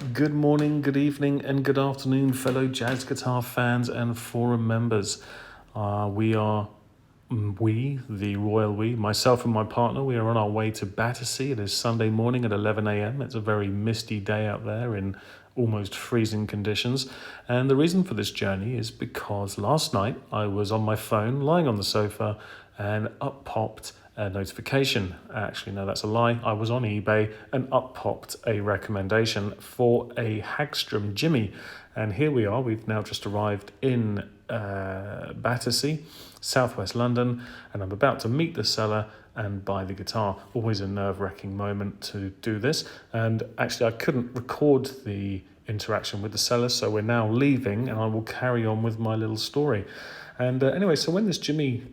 Good morning, good evening, and good afternoon, fellow jazz guitar fans and forum members. The royal we, myself and my partner, we are on our way to Battersea. It is Sunday morning at 11 a.m. It's a very misty day out there in almost freezing conditions. And the reason for this journey is because last night I was on my phone, lying on the sofa, and up popped a notification. Actually, no, that's a lie. I was on eBay and up popped a recommendation for a Hagstrom Jimmy. And here we are. We've now just arrived in Battersea, southwest London, and I'm about to meet the seller and buy the guitar. Always a nerve-wracking moment to do this. And actually, I couldn't record the interaction with the seller, so we're now leaving, and I will carry on with my little story. And anyway, so when this Jimmy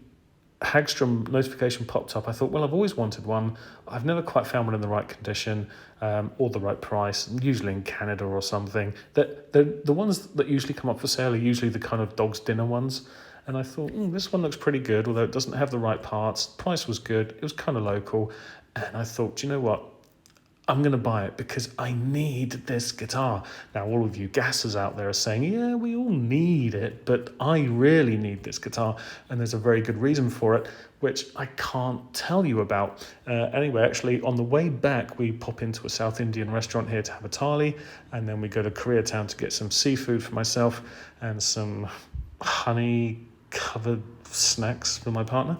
Hagstrom notification popped up, I thought, well, I've always wanted one. I've never quite found one in the right condition or the right price, usually in Canada or something. The ones that usually come up for sale are usually the kind of dog's dinner ones. And I thought, this one looks pretty good, although it doesn't have the right parts. Price was good. It was kind of local. And I thought, do you know what? I'm going to buy it because I need this guitar. Now, all of you gassers out there are saying, yeah, we all need it, but I really need this guitar. And there's a very good reason for it, which I can't tell you about. Anyway, actually, on the way back, we pop into a South Indian restaurant here to have a thali, and then we go to Koreatown to get some seafood for myself and some honey-covered snacks for my partner.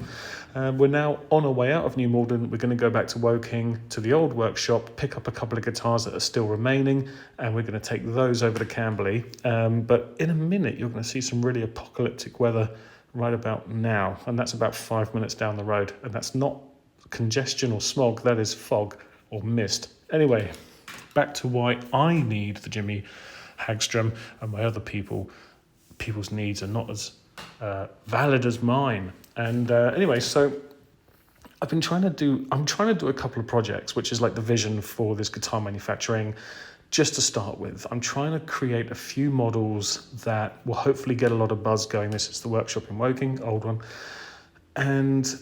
We're now on our way out of New Malden. We're going to go back to Woking to the old workshop, pick up a couple of guitars that are still remaining, and we're going to take those over to Camberley. But in a minute, you're going to see some really apocalyptic weather right about now, and that's about 5 minutes down the road. And that's not congestion or smog, that is fog or mist. Anyway, back to why I need the Jimmy Hagstrom, and my other people's needs are not as valid as mine. And anyway, so I'm trying to do a couple of projects, which is like the vision for this guitar manufacturing. Just to start with, I'm trying to create a few models that will hopefully get a lot of buzz going. This is the workshop in Woking, old one. And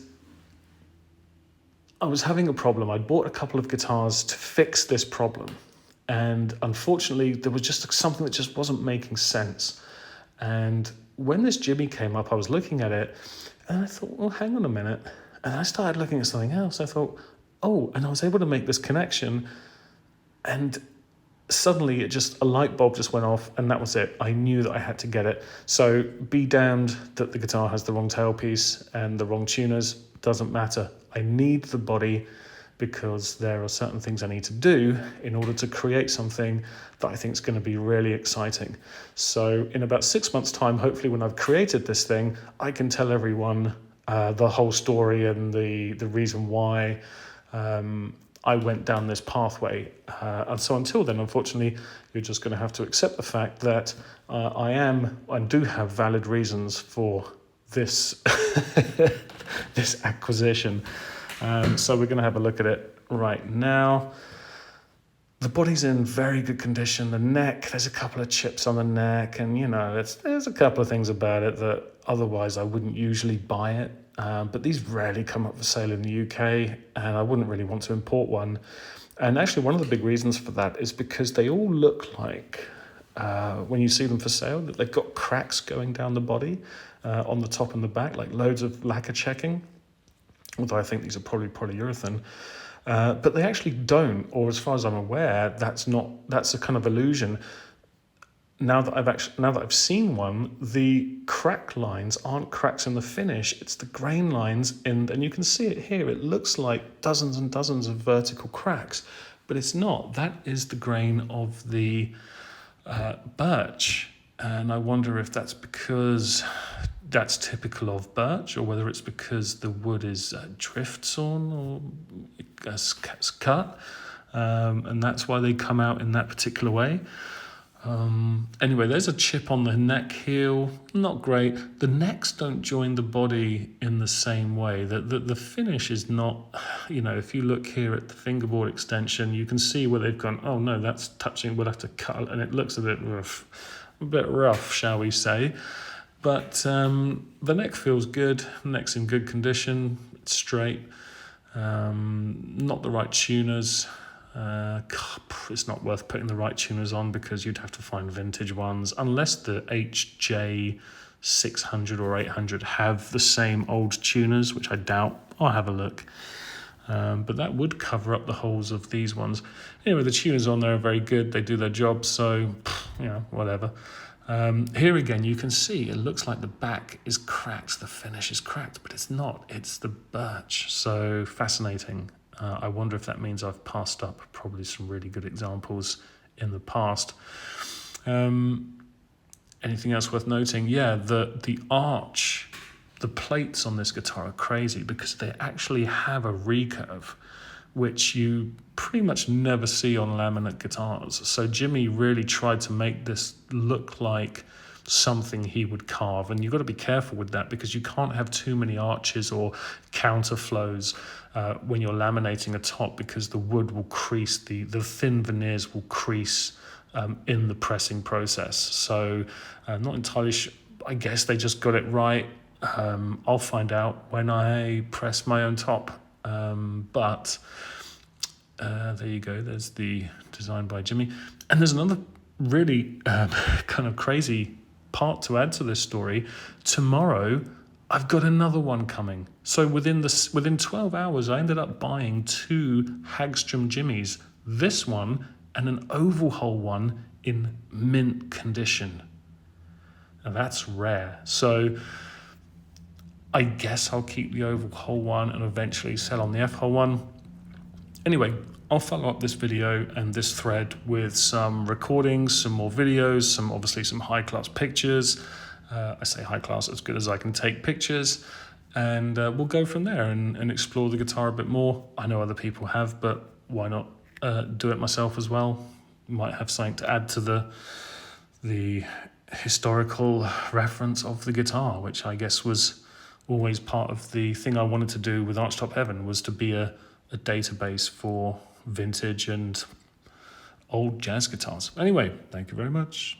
I was having a problem. I bought a couple of guitars to fix this problem. And unfortunately, there was just something that just wasn't making sense. And when this Jimmy came up, I was looking at it and I thought, well, hang on a minute. And I started looking at something else. I thought, and I was able to make this connection. And suddenly a light bulb just went off, and that was it. I knew that I had to get it. So be damned that the guitar has the wrong tailpiece and the wrong tuners. Doesn't matter. I need the body because there are certain things I need to do in order to create something that I think is going to be really exciting. So in about 6 months' time, hopefully when I've created this thing, I can tell everyone the whole story and the reason why I went down this pathway. And so until then, unfortunately, you're just going to have to accept the fact that I do have valid reasons for this this acquisition. So we're going to have a look at it right now. The body's in very good condition. The neck, there's a couple of chips on the neck, and there's a couple of things about it that otherwise I wouldn't usually buy it. But these rarely come up for sale in the UK, and I wouldn't really want to import one. And actually, one of the big reasons for that is because they all look like, when you see them for sale, that they've got cracks going down the body on the top and the back, like loads of lacquer checking. Although I think these are probably polyurethane, but they actually don't, or as far as I'm aware, that's a kind of illusion. Now that I've seen one, the crack lines aren't cracks in the finish; it's the grain lines and you can see it here. It looks like dozens and dozens of vertical cracks, but it's not. That is the grain of the birch, and I wonder if that's because that's typical of birch, or whether it's because the wood is drift sawn or cut, and that's why they come out in that particular way. Anyway, there's a chip on the neck heel, not great. The necks don't join the body in the same way. The finish is not, if you look here at the fingerboard extension, you can see where they've gone, oh no, that's touching, we'll have to cut, and it looks a bit rough, shall we say. But the neck feels good, the neck's in good condition, it's straight, not the right tuners. It's not worth putting the right tuners on because you'd have to find vintage ones, unless the HJ 600 or 800 have the same old tuners, which I doubt. I'll have a look. But that would cover up the holes of these ones. Anyway, the tuners on there are very good. They do their job, so, whatever. Here again, you can see it looks like the back is cracked, the finish is cracked, but it's not. It's the birch. So fascinating. I wonder if that means I've passed up probably some really good examples in the past. Anything else worth noting? Yeah, the arch, the plates on this guitar are crazy because they actually have a recurve, which you pretty much never see on laminate guitars. So Jimmy really tried to make this look like something he would carve, and you've got to be careful with that because you can't have too many arches or counterflows when you're laminating a top, because the wood will crease, the thin veneers will crease in the pressing process. So not entirely sure. I guess they just got it right. I'll find out when I press my own top. But there you go. There's the design by Jimmy. And there's another really kind of crazy part to add to this story. Tomorrow, I've got another one coming. So within 12 hours, I ended up buying 2 Hagstrom Jimmys. This one and an oval hole one in mint condition. Now that's rare. So I guess I'll keep the oval hole one and eventually sell on the F hole one. Anyway, I'll follow up this video and this thread with some recordings, some more videos, obviously some high-class pictures. I say high-class, as good as I can take pictures. And we'll go from there and explore the guitar a bit more. I know other people have, but why not do it myself as well? Might have something to add to the historical reference of the guitar, which I guess was always part of the thing I wanted to do with Archtop Heaven, was to be a database for vintage and old jazz guitars. Anyway, thank you very much.